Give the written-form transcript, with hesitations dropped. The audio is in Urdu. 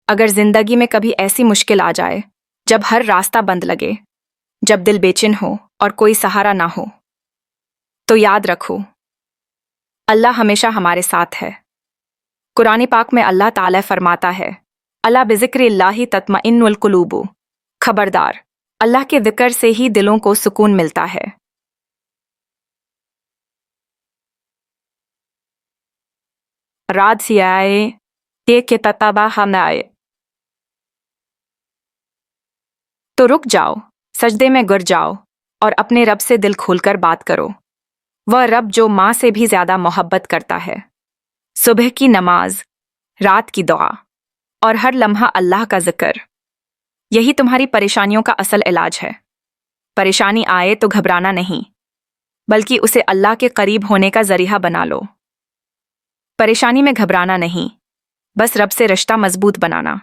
اگر زندگی میں کبھی ایسی مشکل آ جائے جب ہر راستہ بند لگے، جب دل بے چین ہو اور کوئی سہارا نہ ہو، تو یاد رکھو اللہ ہمیشہ ہمارے ساتھ ہے۔ قرآن پاک میں اللہ تعالی فرماتا ہے، الا بذکر اللہ تطمئن القلوب، خبردار، اللہ کے ذکر سے ہی دلوں کو سکون ملتا ہے۔ رات سیائے یہ کہ تتبہ ہم آئے، تو رک جاؤ، سجدے میں گر جاؤ اور اپنے رب سے دل کھول کر بات کرو۔ وہ رب جو ماں سے بھی زیادہ محبت کرتا ہے۔ صبح کی نماز، رات کی دعا اور ہر لمحہ اللہ کا ذکر، یہی تمہاری پریشانیوں کا اصل علاج ہے۔ پریشانی آئے تو گھبرانا نہیں، بلکہ اسے اللہ کے قریب ہونے کا ذریعہ بنا لو۔ پریشانی میں گھبرانا نہیں، بس رب سے رشتہ مضبوط بنانا۔